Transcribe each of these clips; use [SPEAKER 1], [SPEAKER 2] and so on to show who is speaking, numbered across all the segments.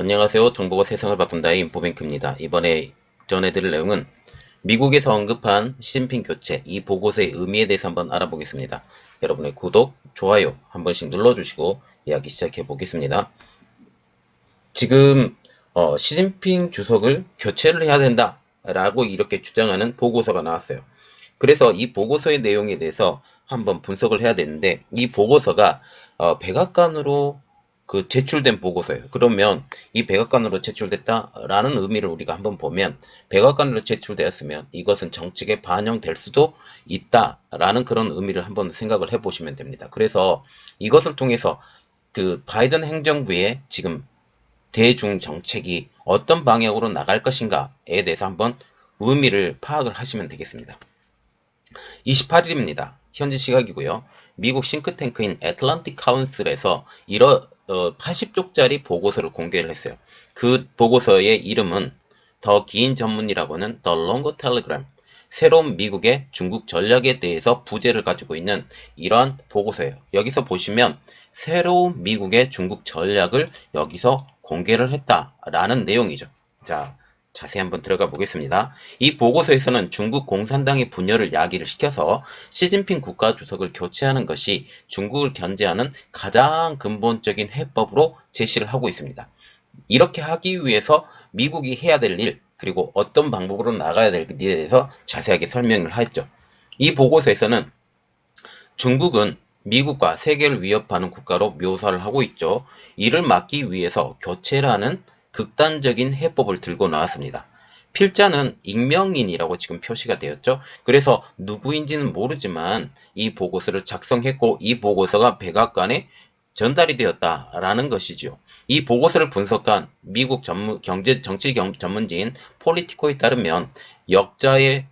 [SPEAKER 1] 안녕하세요. 정보가 세상을 바꾼다의 인포뱅크입니다. 이번에 전해드릴 내용은 미국에서 언급한 시진핑 교체, 이 보고서의 의미에 대해서 한번 알아보겠습니다. 여러분의 구독, 좋아요 한 번씩 눌러주시고 이야기 시작해 보겠습니다. 지금 시진핑 주석을 교체를 해야 된다 라고 이렇게 주장하는 보고서가 나왔어요. 그래서 이 보고서의 내용에 대해서 한번 분석을 해야 되는데, 이 보고서가 백악관으로 제출된 보고서예요. 그러면 이 백악관으로 제출됐다라는 의미를 우리가 한번 보면, 백악관으로 제출되었으면 이것은 정책에 반영될 수도 있다라는 그런 의미를 한번 생각을 해보시면 됩니다. 그래서 이것을 통해서 바이든 행정부의 지금 대중 정책이 어떤 방향으로 나갈 것인가에 대해서 한번 의미를 파악을 하시면 되겠습니다. 28일입니다. 현지 시각이고요. 미국 싱크탱크인 애틀랜틱 카운슬에서 80쪽짜리 보고서를 공개를 했어요. 그 보고서의 이름은 더 긴 전문이라고 하는 The Longer Telegram, 새로운 미국의 중국 전략에 대해서 부제를 가지고 있는 이러한 보고서예요. 여기서 보시면 새로운 미국의 중국 전략을 여기서 공개를 했다라는 내용이죠. 자, 자세히 한번 들어가 보겠습니다. 이 보고서에서는 중국 공산당의 분열을 야기를 시켜서 시진핑 국가주석을 교체하는 것이 중국을 견제하는 가장 근본적인 해법으로 제시를 하고 있습니다. 이렇게 하기 위해서 미국이 해야 될 일, 그리고 어떤 방법으로 나가야 될 일에 대해서 자세하게 설명을 했죠. 이 보고서에서는 중국은 미국과 세계를 위협하는 국가로 묘사를 하고 있죠. 이를 막기 위해서 교체라는 극단적인 해법을 들고 나왔습니다. 필자는 익명인이라고 지금 표시가 되었죠. 그래서 누구인지는 모르지만 이 보고서를 작성했고, 이 보고서가 백악관에 전달이 되었다라는 것이죠. 이 보고서를 분석한 미국 정치 전문지인 폴리티코에 따르면 역자의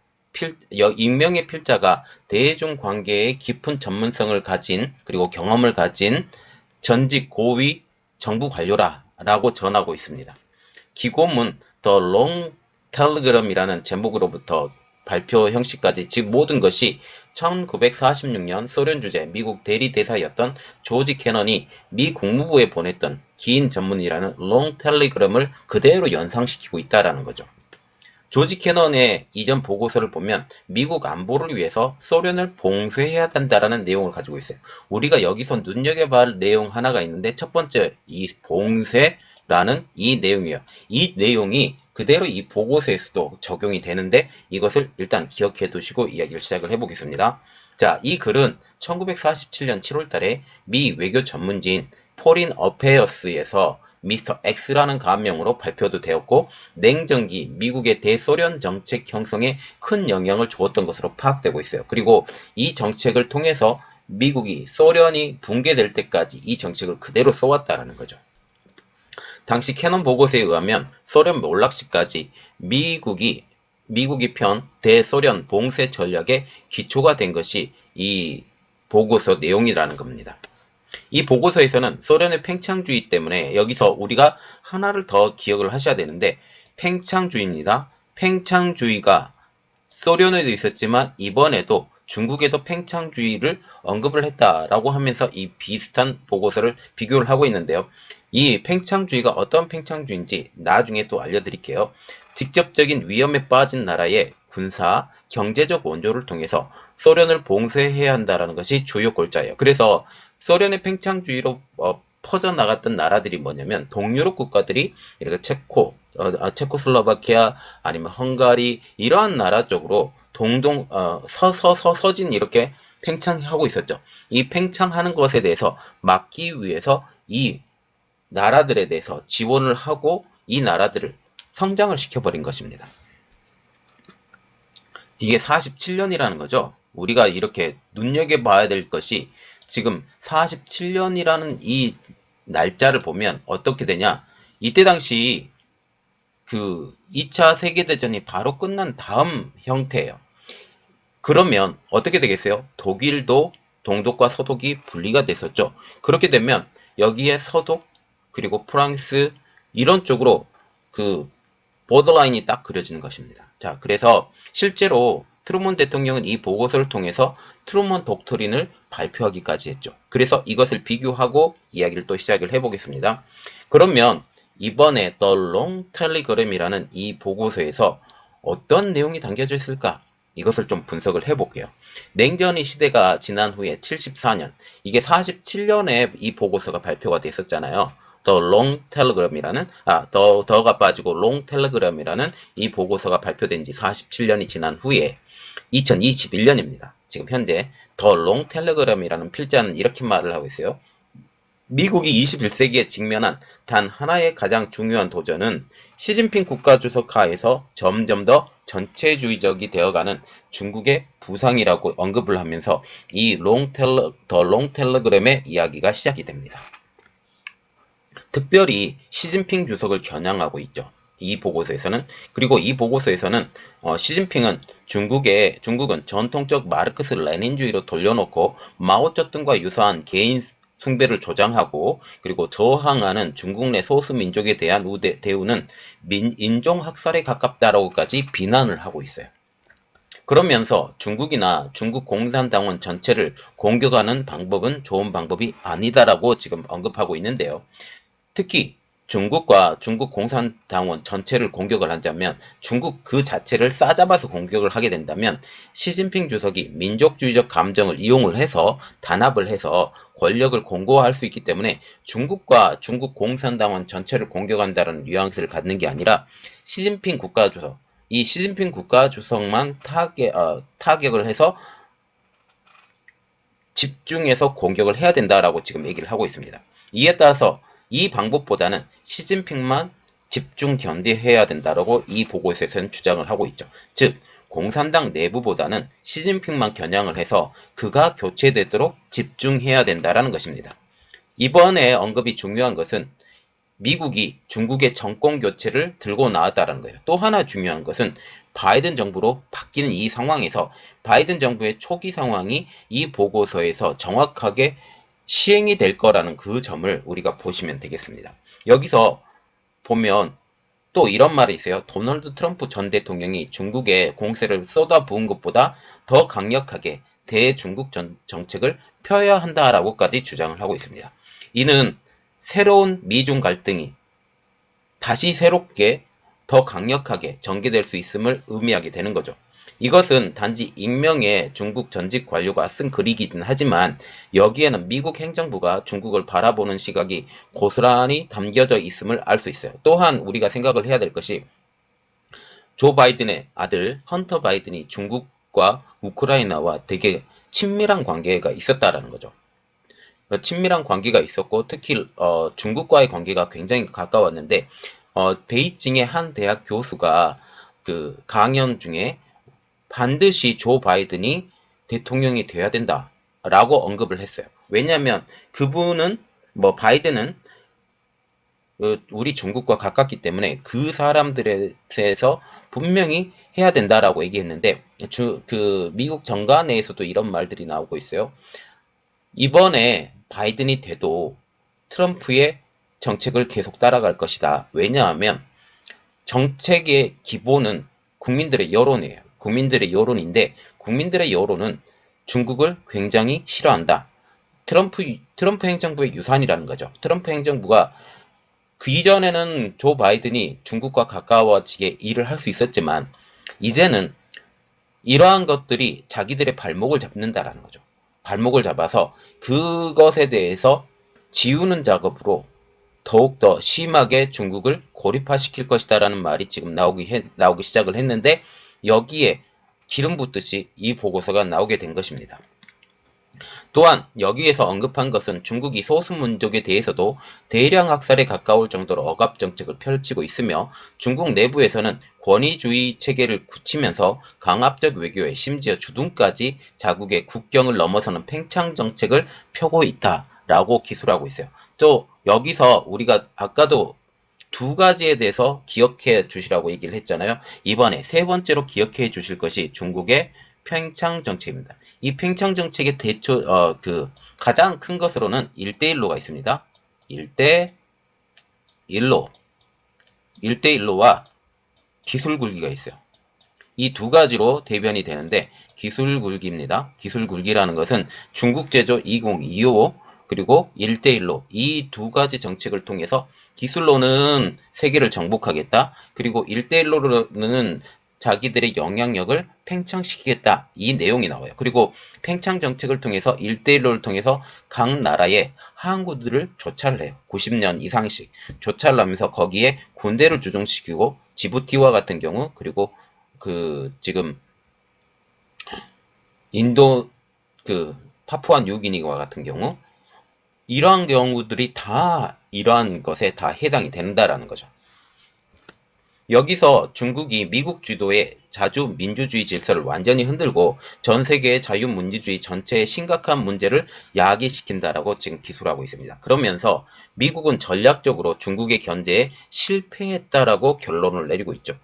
[SPEAKER 1] 익명의 필자가 대중 관계에 깊은 전문성을 가진, 그리고 경험을 가진 전직 고위 정부 관료라고 전하고 있습니다. 기고문 The Long Telegram이라는 제목으로부터 발표 형식까지, 즉 모든 것이 1946년 소련 주재 미국 대리 대사였던 조지 캐넌이 미 국무부에 보냈던 긴 전문이라는 Long Telegram을 그대로 연상시키고 있다라는 거죠. 조지 캐넌의 이전 보고서를 보면 미국 안보를 위해서 소련을 봉쇄해야 한다라는 내용을 가지고 있어요. 우리가 여기서 눈여겨봐야 할 내용 하나가 있는데, 첫 번째, 이 봉쇄라는 이 내용이에요. 이 내용이 그대로 이 보고서에서도 적용이 되는데, 이것을 일단 기억해 두시고 이야기를 시작을 해보겠습니다. 자, 이 글은 1947년 7월 달에 미 외교 전문지인 포린 어페어스에서 미스터 X라는 가명으로 발표도 되었고, 냉전기 미국의 대소련 정책 형성에 큰 영향을 주었던 것으로 파악되고 있어요. 그리고 이 정책을 통해서 미국이 소련이 붕괴될 때까지 이 정책을 그대로 써왔다는 거죠. 당시 캐논 보고서에 의하면 소련 몰락 시까지 미국이 편 대소련 봉쇄 전략의 기초가 된 것이 이 보고서 내용이라는 겁니다. 이 보고서에서는 소련의 팽창주의 때문에, 여기서 우리가 하나를 더 기억을 하셔야 되는데, 팽창주의입니다. 팽창주의가 소련에도 있었지만 이번에도 중국에도 팽창주의를 언급을 했다라고 하면서 이 비슷한 보고서를 비교를 하고 있는데요. 이 팽창주의가 어떤 팽창주의인지 나중에 또 알려드릴게요. 직접적인 위험에 빠진 나라의 군사, 경제적 원조를 통해서 소련을 봉쇄해야 한다는 것이 주요 골자예요. 그래서 소련의 팽창주의로 퍼져나갔던 나라들이 뭐냐면, 동유럽 국가들이 이렇게 체코슬로바키아 아니면 헝가리, 이러한 나라 쪽으로 서진 이렇게 팽창하고 있었죠. 이 팽창하는 것에 대해서 막기 위해서 이 나라들에 대해서 지원을 하고 이 나라들을 성장을 시켜버린 것입니다. 이게 47년이라는 거죠. 우리가 이렇게 눈여겨봐야 될 것이, 지금 47년이라는 이 날짜를 보면 어떻게 되냐. 이때 당시 2차 세계대전이 바로 끝난 다음 형태예요. 그러면 어떻게 되겠어요? 독일도 동독과 서독이 분리가 됐었죠. 그렇게 되면 여기에 서독, 그리고 프랑스, 이런 쪽으로 보더라인이 딱 그려지는 것입니다. 자, 그래서 실제로 트루먼 대통령은 이 보고서를 통해서 트루먼 독트린을 발표하기까지 했죠. 그래서 이것을 비교하고 이야기를 또 시작을 해보겠습니다. 그러면 이번에 The Long Telegram이라는 이 보고서에서 어떤 내용이 담겨져 있을까? 이것을 좀 분석을 해볼게요. 냉전의 시대가 지난 후에 74년, 이게 47년에 이 보고서가 발표가 됐었잖아요. The Long Telegram이라는, 더가 빠지고 Long Telegram이라는 이 보고서가 발표된 지 47년이 지난 후에 2021년입니다. 지금 현재 The Long Telegram이라는 필자는 이렇게 말을 하고 있어요. 미국이 21세기에 직면한 단 하나의 가장 중요한 도전은 시진핑 국가주석 하에서 점점 더 전체주의적이 되어가는 중국의 부상이라고 언급을 하면서 이 더 롱텔레그램의 이야기가 시작이 됩니다. 특별히 시진핑 주석을 겨냥하고 있죠. 이 보고서에서는. 그리고 이 보고서에서는 시진핑은 중국은 전통적 마르크스 레닌주의로 돌려놓고 마오쩌둥과 유사한 개인 숭배를 조장하고, 그리고 저항하는 중국 내 소수민족에 대한 대우는 인종학살에 가깝다라고까지 비난을 하고 있어요. 그러면서 중국이나 중국 공산당원 전체를 공격하는 방법은 좋은 방법이 아니다라고 지금 언급하고 있는데요. 특히 중국과 중국 공산당원 전체를 공격을 한다면, 중국 그 자체를 싸잡아서 공격을 하게 된다면 시진핑 주석이 민족주의적 감정을 이용을 해서 단합을 해서 권력을 공고화할 수 있기 때문에 중국과 중국 공산당원 전체를 공격한다는 뉘앙스를 갖는 게 아니라 시진핑 국가주석, 이 시진핑 국가주석만 타격을 해서 집중해서 공격을 해야 된다라고 지금 얘기를 하고 있습니다. 이에 따라서 이 방법보다는 시진핑만 집중 견제해야 된다라고 이 보고서에서는 주장을 하고 있죠. 즉, 공산당 내부보다는 시진핑만 겨냥을 해서 그가 교체되도록 집중해야 된다라는 것입니다. 이번에 언급이 중요한 것은 미국이 중국의 정권 교체를 들고 나왔다는 거예요. 또 하나 중요한 것은 바이든 정부로 바뀌는 이 상황에서 바이든 정부의 초기 상황이 이 보고서에서 정확하게 시행이 될 거라는 그 점을 우리가 보시면 되겠습니다. 여기서 보면 또 이런 말이 있어요. 도널드 트럼프 전 대통령이 중국에 공세를 쏟아부은 것보다 더 강력하게 대중국 정책을 펴야 한다라고까지 주장을 하고 있습니다. 이는 새로운 미중 갈등이 다시 새롭게 더 강력하게 전개될 수 있음을 의미하게 되는 거죠. 이것은 단지 익명의 중국 전직 관료가 쓴 글이긴 하지만 여기에는 미국 행정부가 중국을 바라보는 시각이 고스란히 담겨져 있음을 알 수 있어요. 또한 우리가 생각을 해야 될 것이 조 바이든의 아들 헌터 바이든이 중국과 우크라이나와 되게 친밀한 관계가 있었다라는 거죠. 친밀한 관계가 있었고, 특히 중국과의 관계가 굉장히 가까웠는데, 베이징의 한 대학 교수가 그 강연 중에 반드시 조 바이든이 대통령이 돼야 된다라고 언급을 했어요. 왜냐하면 그분은 바이든은 우리 중국과 가깝기 때문에 그 사람들에서 분명히 해야 된다라고 얘기했는데, 그 미국 정가내에서도 이런 말들이 나오고 있어요. 이번에 바이든이 돼도 트럼프의 정책을 계속 따라갈 것이다. 왜냐하면 정책의 기본은 국민들의 여론이에요. 국민들의 여론인데, 국민들의 여론은 중국을 굉장히 싫어한다. 트럼프 행정부의 유산이라는 거죠. 트럼프 행정부가 그 이전에는 조 바이든이 중국과 가까워지게 일을 할 수 있었지만, 이제는 이러한 것들이 자기들의 발목을 잡는다라는 거죠. 발목을 잡아서 그것에 대해서 지우는 작업으로 더욱더 심하게 중국을 고립화시킬 것이다라는 말이 지금 나오기 시작을 했는데, 여기에 기름 붓듯이 이 보고서가 나오게 된 것입니다. 또한 여기에서 언급한 것은 중국이 소수민족에 대해서도 대량 학살에 가까울 정도로 억압 정책을 펼치고 있으며, 중국 내부에서는 권위주의 체계를 굳히면서 강압적 외교에 심지어 주둔까지 자국의 국경을 넘어서는 팽창 정책을 펴고 있다라고 기술하고 있어요. 또 여기서 우리가 아까도 두 가지에 대해서 기억해 주시라고 얘기를 했잖아요. 이번에 세 번째로 기억해 주실 것이 중국의 팽창 정책입니다. 이 팽창 정책의 가장 큰 것으로는 1대1로가 있습니다. 1대1로와 기술 굴기가 있어요. 이 두 가지로 대변이 되는데, 기술 굴기입니다. 기술 굴기라는 것은 중국 제조 2025 그리고 1대1로 이 두 가지 정책을 통해서 기술로는 세계를 정복하겠다. 그리고 1대1로는 자기들의 영향력을 팽창시키겠다. 이 내용이 나와요. 그리고 팽창 정책을 통해서 1대1로를 통해서 각 나라의 항구들을 조차를 해요. 90년 이상씩 조차를 하면서 거기에 군대를 주둔시키고 지부티와 같은 경우 그리고 지금 인도 파푸아 뉴기니와 같은 경우 이러한 경우들이 다 이러한 것에 다 해당이 된다라는 거죠. 여기서 중국이 미국 주도의 자주 민주주의 질서를 완전히 흔들고 전 세계의 자유민주주의 전체에 심각한 문제를 야기시킨다라고 지금 기술하고 있습니다. 그러면서 미국은 전략적으로 중국의 견제에 실패했다라고 결론을 내리고 있죠.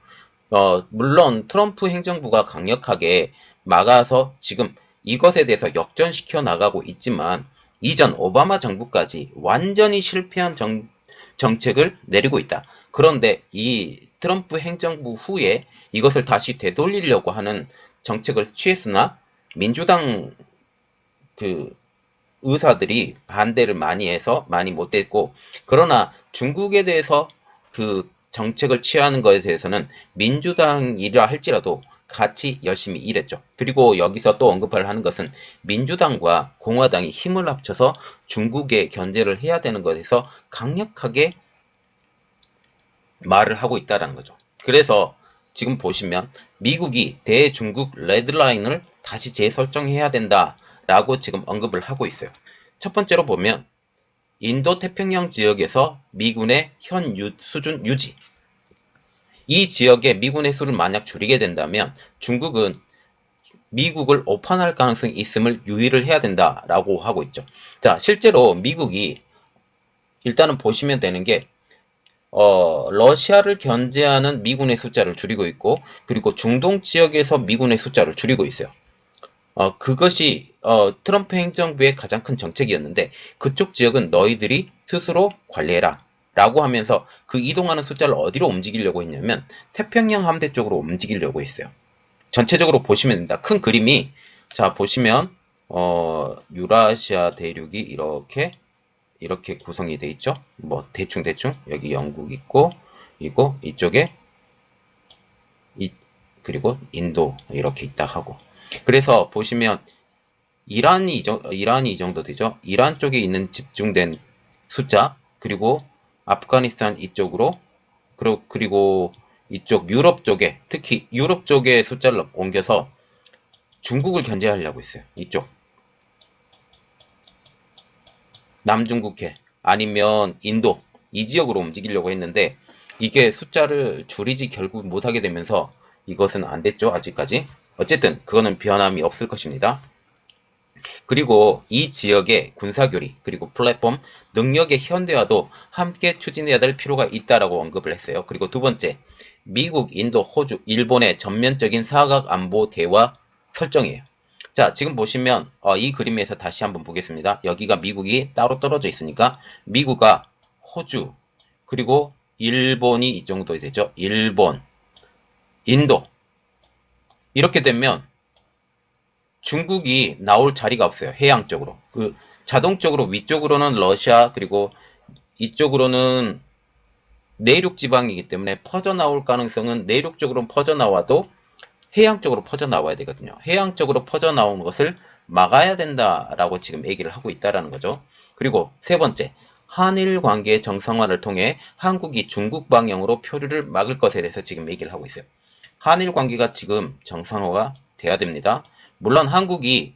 [SPEAKER 1] 물론 트럼프 행정부가 강력하게 막아서 지금 이것에 대해서 역전시켜 나가고 있지만 이전 오바마 정부까지 완전히 실패한 정책을 내리고 있다. 그런데 이 트럼프 행정부 후에 이것을 다시 되돌리려고 하는 정책을 취했으나 민주당 의사들이 반대를 많이 해서 많이 못됐고, 그러나 중국에 대해서 정책을 취하는 것에 대해서는 민주당이라 할지라도 같이 열심히 일했죠. 그리고 여기서 또 언급을 하는 것은 민주당과 공화당이 힘을 합쳐서 중국의 견제를 해야 되는 것에서 강력하게 말을 하고 있다는 거죠. 그래서 지금 보시면 미국이 대중국 레드라인을 다시 재설정해야 된다라고 지금 언급을 하고 있어요. 첫 번째로 보면 인도 태평양 지역에서 미군의 현 수준 유지. 이 지역에 미군의 수를 만약 줄이게 된다면 중국은 미국을 오판할 가능성이 있음을 유의를 해야 된다라고 하고 있죠. 자, 실제로 미국이 일단은 보시면 되는 게 러시아를 견제하는 미군의 숫자를 줄이고 있고, 그리고 중동 지역에서 미군의 숫자를 줄이고 있어요. 그것이 트럼프 행정부의 가장 큰 정책이었는데 그쪽 지역은 너희들이 스스로 관리해라 라고 하면서 그 이동하는 숫자를 어디로 움직이려고 했냐면 태평양 함대 쪽으로 움직이려고 했어요. 전체적으로 보시면 됩니다. 큰 그림이, 자 보시면 유라시아 대륙이 이렇게 구성이 돼 있죠. 뭐 대충 여기 영국 있고 이쪽에 그리고 인도 이렇게 있다 하고, 그래서 보시면 이란이 이 정도 되죠. 이란 쪽에 있는 집중된 숫자, 그리고 아프가니스탄 이쪽으로, 그리고 이쪽 유럽 쪽에, 특히 유럽 쪽의 숫자를 옮겨서 중국을 견제하려고 했어요. 이쪽 남중국해 아니면 인도 이 지역으로 움직이려고 했는데 이게 숫자를 줄이지 결국 못하게 되면서 이것은 안 됐죠. 아직까지. 어쨌든 그거는 변함이 없을 것입니다. 그리고 이 지역의 군사교리, 그리고 플랫폼, 능력의 현대화도 함께 추진해야 될 필요가 있다라고 언급을 했어요. 그리고 두 번째, 미국, 인도, 호주, 일본의 전면적인 사각 안보 대화 설정이에요. 자, 지금 보시면 이 그림에서 다시 한번 보겠습니다. 여기가 미국이 따로 떨어져 있으니까 미국과 호주, 그리고 일본이 이 정도 되죠. 일본, 인도. 이렇게 되면 중국이 나올 자리가 없어요. 해양 쪽으로. 자동적으로 위쪽으로는 러시아, 그리고 이쪽으로는 내륙 지방이기 때문에 퍼져나올 가능성은 내륙 쪽으로 퍼져나와도 해양 쪽으로 퍼져나와야 되거든요. 해양 쪽으로 퍼져나오는 것을 막아야 된다라고 지금 얘기를 하고 있다라는 거죠. 그리고 세 번째, 한일 관계 정상화를 통해 한국이 중국 방향으로 표류를 막을 것에 대해서 지금 얘기를 하고 있어요. 한일 관계가 지금 정상화가 돼야 됩니다. 물론 한국이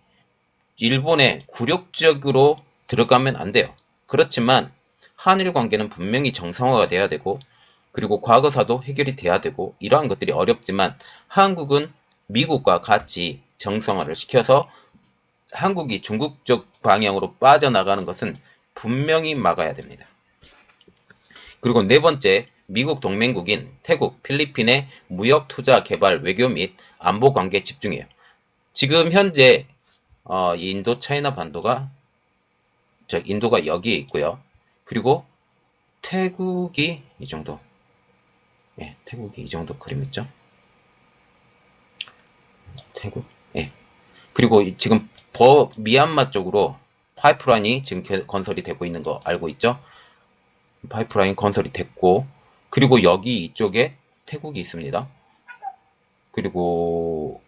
[SPEAKER 1] 일본의 굴욕적으로 들어가면 안 돼요. 그렇지만 한일 관계는 분명히 정상화가 돼야 되고, 그리고 과거사도 해결이 돼야 되고, 이러한 것들이 어렵지만 한국은 미국과 같이 정상화를 시켜서 한국이 중국 쪽 방향으로 빠져나가는 것은 분명히 막아야 됩니다. 그리고 네 번째, 미국 동맹국인 태국, 필리핀의 무역, 투자, 개발, 외교 및 안보 관계에 집중해요. 지금 현재 인도 차이나 반도가 인도가 여기에 있고요. 그리고 태국이 이 정도. 예, 태국이 이 정도 그림 있죠. 태국. 예. 그리고 지금 미얀마 쪽으로 파이프라인이 지금 건설이 되고 있는 거 알고 있죠? 파이프라인 건설이 됐고, 그리고 여기 이쪽에 태국이 있습니다. 그리고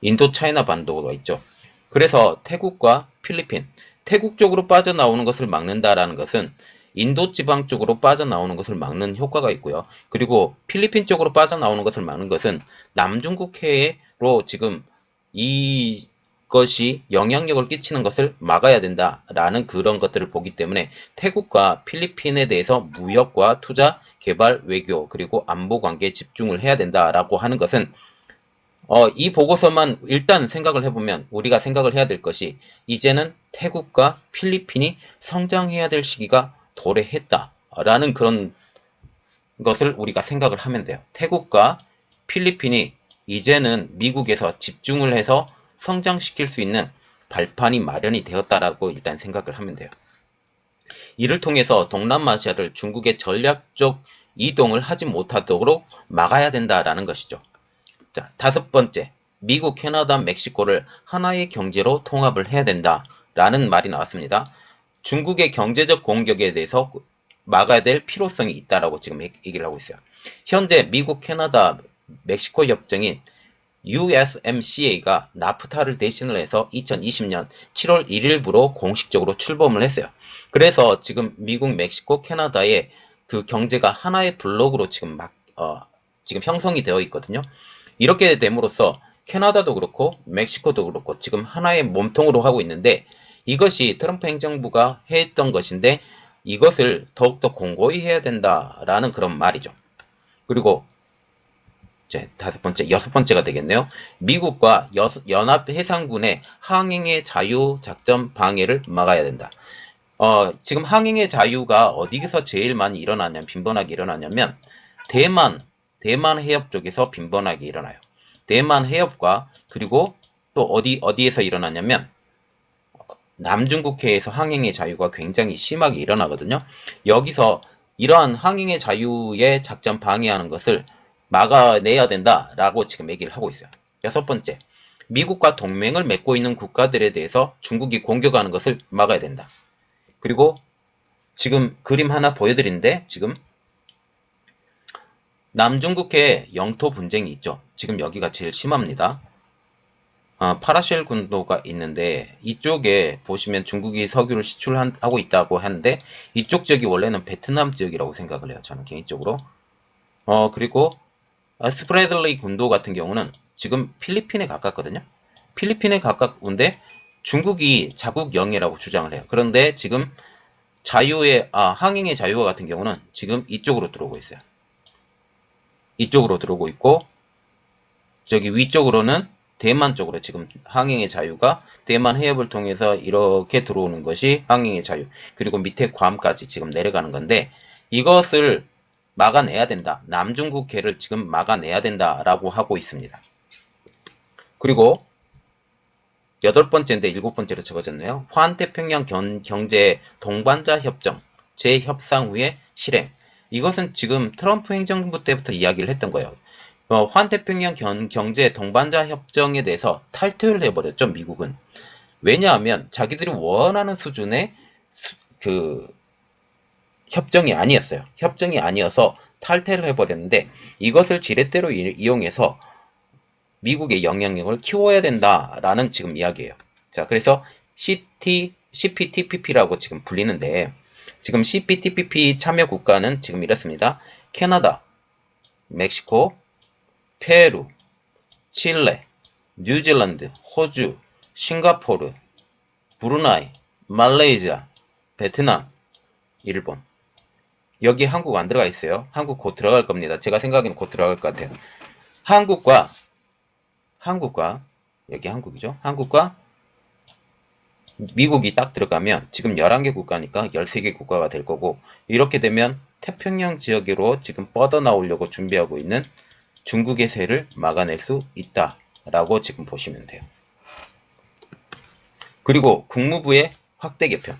[SPEAKER 1] 인도 차이나 반도가 있죠. 그래서 태국과 필리핀, 태국 쪽으로 빠져나오는 것을 막는다라는 것은 인도 지방 쪽으로 빠져나오는 것을 막는 효과가 있고요. 그리고 필리핀 쪽으로 빠져나오는 것을 막는 것은 남중국해로 지금 이것이 영향력을 끼치는 것을 막아야 된다라는 그런 것들을 보기 때문에 태국과 필리핀에 대해서 무역과 투자, 개발, 외교, 그리고 안보 관계에 집중을 해야 된다라고 하는 것은 이 보고서만 일단 생각을 해보면 우리가 생각을 해야 될 것이 이제는 태국과 필리핀이 성장해야 될 시기가 도래했다라는 그런 것을 우리가 생각을 하면 돼요. 태국과 필리핀이 이제는 미국에서 집중을 해서 성장시킬 수 있는 발판이 마련이 되었다라고 일단 생각을 하면 돼요. 이를 통해서 동남아시아를 중국의 전략적 이동을 하지 못하도록 막아야 된다라는 것이죠. 자, 다섯 번째, 미국, 캐나다, 멕시코를 하나의 경제로 통합을 해야 된다라는 말이 나왔습니다. 중국의 경제적 공격에 대해서 막아야 될 필요성이 있다라고 지금 얘기를 하고 있어요. 현재 미국, 캐나다, 멕시코 협정인 USMCA가 나프타를 대신을 해서 2020년 7월 1일부로 공식적으로 출범을 했어요. 그래서 지금 미국, 멕시코, 캐나다의 그 경제가 하나의 블록으로 지금 지금 형성이 되어 있거든요. 이렇게 됨으로써 캐나다도 그렇고 멕시코도 그렇고 지금 하나의 몸통으로 하고 있는데 이것이 트럼프 행정부가 했던 것인데 이것을 더욱더 공고히 해야 된다라는 그런 말이죠. 그리고 이제 여섯 번째가 되겠네요. 미국과 연합해상군의 항행의 자유 작전 방해를 막아야 된다. 지금 항행의 자유가 어디서 제일 많이 빈번하게 일어나냐면 대만 해협 쪽에서 빈번하게 일어나요. 대만 해협과 그리고 또 어디에서 일어나냐면 남중국해에서 항행의 자유가 굉장히 심하게 일어나거든요. 여기서 이러한 항행의 자유의 작전 방해하는 것을 막아내야 된다라고 지금 얘기를 하고 있어요. 여섯 번째, 미국과 동맹을 맺고 있는 국가들에 대해서 중국이 공격하는 것을 막아야 된다. 그리고 지금 그림 하나 보여드린데 지금 남중국해 영토 분쟁이 있죠. 지금 여기가 제일 심합니다. 파라쉘 군도가 있는데 이쪽에 보시면 중국이 석유를 수출하고 있다고 하는데 이쪽 지역이 원래는 베트남 지역이라고 생각을 해요. 저는 개인적으로. 그리고 스프레들리 군도 같은 경우는 지금 필리핀에 가깝거든요. 필리핀에 가까운데 중국이 자국 영해라고 주장을 해요. 그런데 지금 항행의 자유화 같은 경우는 지금 이쪽으로 들어오고 있어요. 이쪽으로 들어오고 있고 저기 위쪽으로는 대만 쪽으로 지금 항행의 자유가 대만 해협을 통해서 이렇게 들어오는 것이 항행의 자유. 그리고 밑에 괌까지 지금 내려가는 건데 이것을 막아내야 된다. 남중국해를 지금 막아내야 된다라고 하고 있습니다. 그리고 여덟 번째인데 일곱 번째로 적어졌네요. 환태평양 경제 동반자 협정 재협상 후의 실행. 이것은 지금 트럼프 행정부 때부터 이야기를 했던 거예요. 환태평양 경제 동반자 협정에 대해서 탈퇴를 해버렸죠, 미국은. 왜냐하면 자기들이 원하는 수준의 그 협정이 아니었어요. 협정이 아니어서 탈퇴를 해버렸는데 이것을 지렛대로 이용해서 미국의 영향력을 키워야 된다라는 지금 이야기예요. 자, 그래서 CPTPP라고 지금 불리는데 지금 CPTPP 참여 국가는 지금 이렇습니다. 캐나다, 멕시코, 페루, 칠레, 뉴질랜드, 호주, 싱가포르, 브루나이, 말레이시아, 베트남, 일본. 여기 한국 안 들어가 있어요. 한국 곧 들어갈 겁니다. 제가 생각에는 곧 들어갈 것 같아요. 한국과 여기 한국이죠. 한국과 미국이 딱 들어가면 지금 11개 국가니까 13개 국가가 될 거고 이렇게 되면 태평양 지역으로 지금 뻗어나오려고 준비하고 있는 중국의 세를 막아낼 수 있다라고 지금 보시면 돼요. 그리고 국무부의 확대 개편.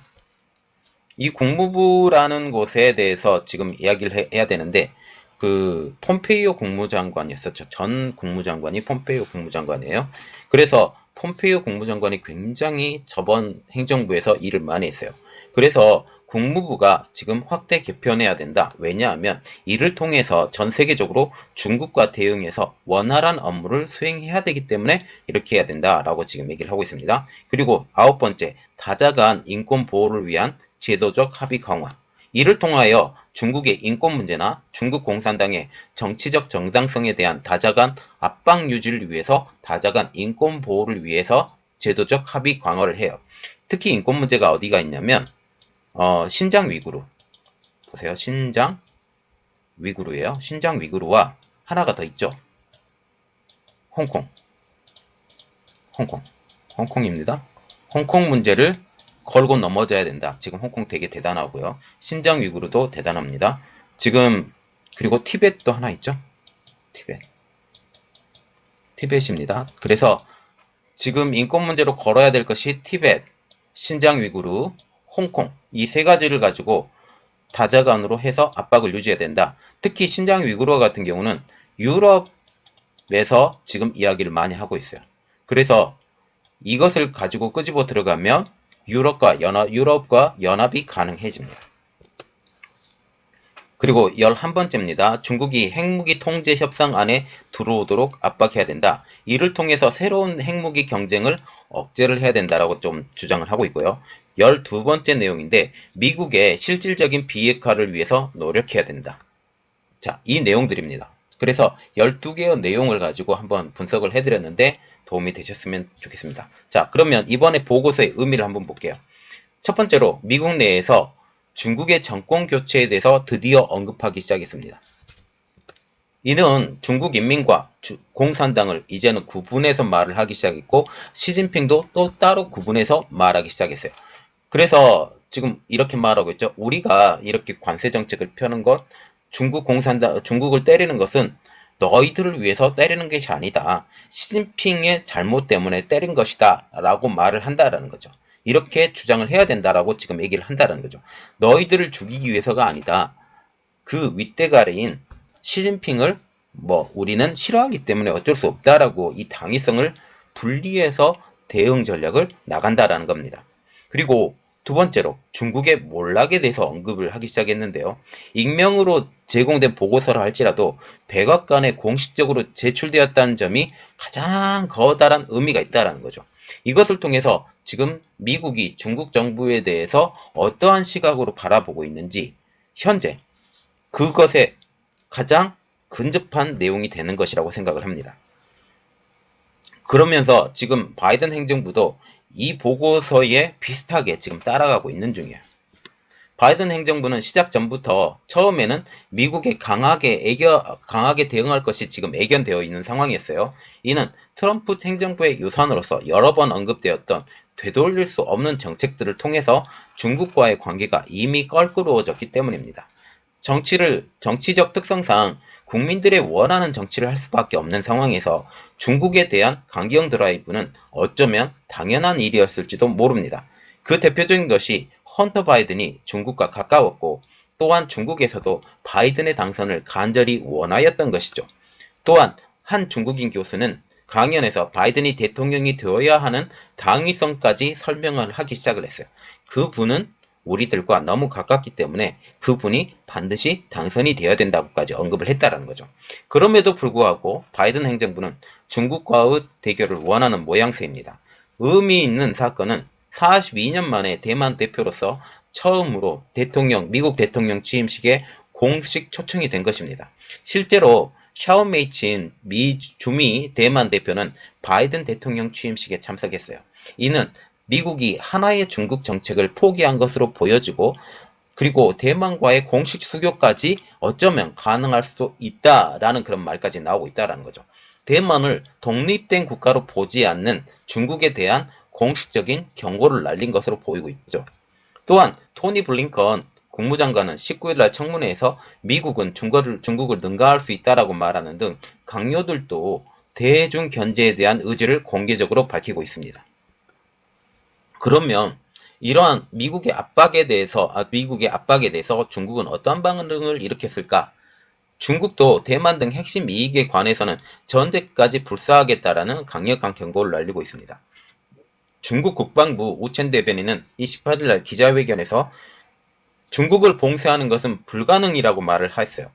[SPEAKER 1] 이 국무부라는 곳에 대해서 지금 이야기를 해야 되는데 그 폼페이오 국무장관이었었죠. 전 국무장관이 폼페이오 국무장관이에요. 그래서 폼페이오 국무장관이 굉장히 저번 행정부에서 일을 많이 했어요. 그래서 국무부가 지금 확대 개편해야 된다. 왜냐하면 이를 통해서 전 세계적으로 중국과 대응해서 원활한 업무를 수행해야 되기 때문에 이렇게 해야 된다라고 지금 얘기를 하고 있습니다. 그리고 9번째, 다자간 인권 보호를 위한 제도적 합의 강화. 이를 통하여 중국의 인권 문제나 중국 공산당의 정치적 정당성에 대한 다자간 압박 유지를 위해서 다자간 인권 보호를 위해서 제도적 합의 강화를 해요. 특히 인권 문제가 어디가 있냐면 신장 위구르 보세요. 신장 위구르예요. 신장 위구르와 하나가 더 있죠. 홍콩입니다. 홍콩 문제를 걸고 넘어져야 된다. 지금 홍콩 되게 대단하고요. 신장 위구르도 대단합니다. 지금 그리고 티벳도 하나 있죠. 티벳입니다. 그래서 지금 인권 문제로 걸어야 될 것이 티벳, 신장 위구르, 홍콩 이 세 가지를 가지고 다자간으로 해서 압박을 유지해야 된다. 특히 신장 위구르 같은 경우는 유럽에서 지금 이야기를 많이 하고 있어요. 그래서 이것을 가지고 끄집어 들어가면 유럽과 연합이 가능해집니다. 그리고 11번째입니다. 중국이 핵무기 통제 협상 안에 들어오도록 압박해야 된다. 이를 통해서 새로운 핵무기 경쟁을 억제를 해야 된다라고 좀 주장을 하고 있고요. 12번째 내용인데 미국의 실질적인 비핵화를 위해서 노력해야 된다. 자, 이 내용들입니다. 그래서 12개의 내용을 가지고 한번 분석을 해드렸는데 도움이 되셨으면 좋겠습니다. 자, 그러면 이번에 보고서의 의미를 한번 볼게요. 첫 번째로 미국 내에서 중국의 정권 교체에 대해서 드디어 언급하기 시작했습니다. 이는 중국 인민과 공산당을 이제는 구분해서 말을 하기 시작했고 시진핑도 또 따로 구분해서 말하기 시작했어요. 그래서 지금 이렇게 말하고 있죠. 우리가 이렇게 관세 정책을 펴는 것, 중국을 때리는 것은 너희들을 위해서 때리는 것이 아니다. 시진핑의 잘못 때문에 때린 것이다. 라고 말을 한다라는 거죠. 이렇게 주장을 해야 된다라고 지금 얘기를 한다는 거죠. 너희들을 죽이기 위해서가 아니다. 그 윗대가리인 시진핑을 우리는 싫어하기 때문에 어쩔 수 없다라고 이 당위성을 분리해서 대응 전략을 나간다라는 겁니다. 그리고 두 번째로 중국의 몰락에 대해서 언급을 하기 시작했는데요. 익명으로 제공된 보고서라 할지라도 백악관에 공식적으로 제출되었다는 점이 가장 커다란 의미가 있다는 거죠. 이것을 통해서 지금 미국이 중국 정부에 대해서 어떠한 시각으로 바라보고 있는지 현재 그것에 가장 근접한 내용이 되는 것이라고 생각을 합니다. 그러면서 지금 바이든 행정부도 이 보고서에 비슷하게 지금 따라가고 있는 중이에요. 바이든 행정부는 시작 전부터 처음에는 미국에 강하게 대응할 것이 지금 예견되어 있는 상황이었어요. 이는 트럼프 행정부의 유산으로서 여러 번 언급되었던 되돌릴 수 없는 정책들을 통해서 중국과의 관계가 이미 껄끄러워졌기 때문입니다. 정치적 특성상 국민들의 원하는 정치를 할 수밖에 없는 상황에서 중국에 대한 강경 드라이브는 어쩌면 당연한 일이었을지도 모릅니다. 그 대표적인 것이 헌터 바이든이 중국과 가까웠고 또한 중국에서도 바이든의 당선을 간절히 원하였던 것이죠. 또한 한 중국인 교수는 강연에서 바이든이 대통령이 되어야 하는 당위성까지 설명을 하기 시작을 했어요. 그분은 우리들과 너무 가깝기 때문에 그분이 반드시 당선이 되어야 된다고까지 언급을 했다는 거죠. 그럼에도 불구하고 바이든 행정부는 중국과의 대결을 원하는 모양새입니다. 의미 있는 사건은 42년 만에 대만 대표로서 처음으로 미국 대통령 취임식에 공식 초청이 된 것입니다. 실제로 샤오메이친 주미 대만 대표는 바이든 대통령 취임식에 참석했어요. 이는 미국이 하나의 중국 정책을 포기한 것으로 보여지고 그리고 대만과의 공식 수교까지 어쩌면 가능할 수도 있다라는 그런 말까지 나오고 있다는 거죠. 대만을 독립된 국가로 보지 않는 중국에 대한 공식적인 경고를 날린 것으로 보이고 있죠. 또한 토니 블링컨 국무장관은 19일날 청문회에서 미국은 중국을 능가할 수 있다라고 말하는 등 강요들도 대중 견제에 대한 의지를 공개적으로 밝히고 있습니다. 그러면 이러한 미국의 압박에 대해서 중국은 어떠한 반응을 일으켰을까? 중국도 대만 등 핵심 이익에 관해서는 전쟁까지 불사하겠다라는 강력한 경고를 날리고 있습니다. 중국 국방부 우첸 대변인은 28일 날 기자회견에서 중국을 봉쇄하는 것은 불가능이라고 말을 했어요.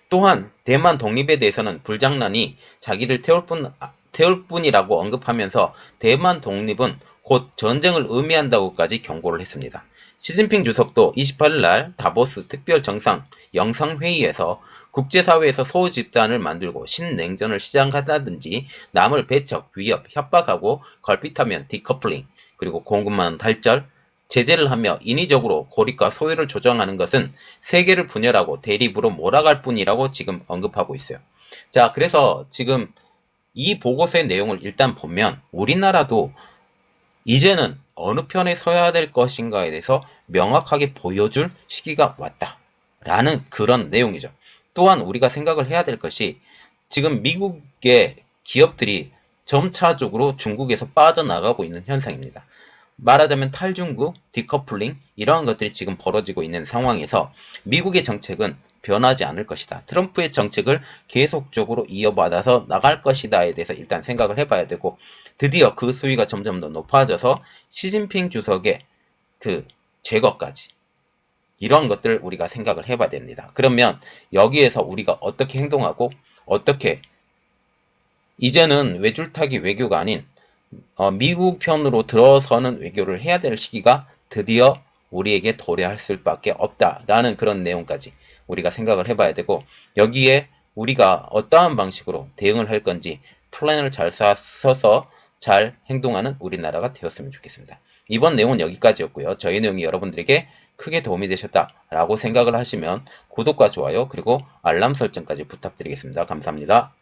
[SPEAKER 1] 또한 대만 독립에 대해서는 불장난이 자기를 태울 뿐이라고 언급하면서 대만 독립은 곧 전쟁을 의미한다고까지 경고를 했습니다. 시진핑 주석도 28일 날 다보스 특별 정상 영상회의에서 국제사회에서 소집단을 만들고 신냉전을 시작한다든지 남을 배척, 위협, 협박하고 걸핏하면 디커플링, 그리고 공급망 단절, 제재를 하며 인위적으로 고립과 소유를 조정하는 것은 세계를 분열하고 대립으로 몰아갈 뿐이라고 지금 언급하고 있어요. 자, 그래서 지금 이 보고서의 내용을 일단 보면 우리나라도 이제는 어느 편에 서야 될 것인가에 대해서 명확하게 보여줄 시기가 왔다 라는 그런 내용이죠. 또한 우리가 생각을 해야 될 것이 지금 미국의 기업들이 점차적으로 중국에서 빠져나가고 있는 현상입니다. 말하자면 탈중국, 디커플링 이러한 것들이 지금 벌어지고 있는 상황에서 미국의 정책은 변하지 않을 것이다. 트럼프의 정책을 계속적으로 이어받아서 나갈 것이다에 대해서 일단 생각을 해봐야 되고, 드디어 그 수위가 점점 더 높아져서 시진핑 주석의 그 제거까지 이런 것들을 우리가 생각을 해봐야 됩니다. 그러면 여기에서 우리가 어떻게 행동하고 어떻게 이제는 외줄타기 외교가 아닌 미국 편으로 들어서는 외교를 해야 될 시기가 드디어 우리에게 도래할 수밖에 없다라는 그런 내용까지 우리가 생각을 해봐야 되고, 여기에 우리가 어떠한 방식으로 대응을 할 건지 플랜을 잘 써서 잘 행동하는 우리나라가 되었으면 좋겠습니다. 이번 내용은 여기까지였고요. 저희 내용이 여러분들에게 크게 도움이 되셨다라고 생각을 하시면 구독과 좋아요 그리고 알람 설정까지 부탁드리겠습니다. 감사합니다.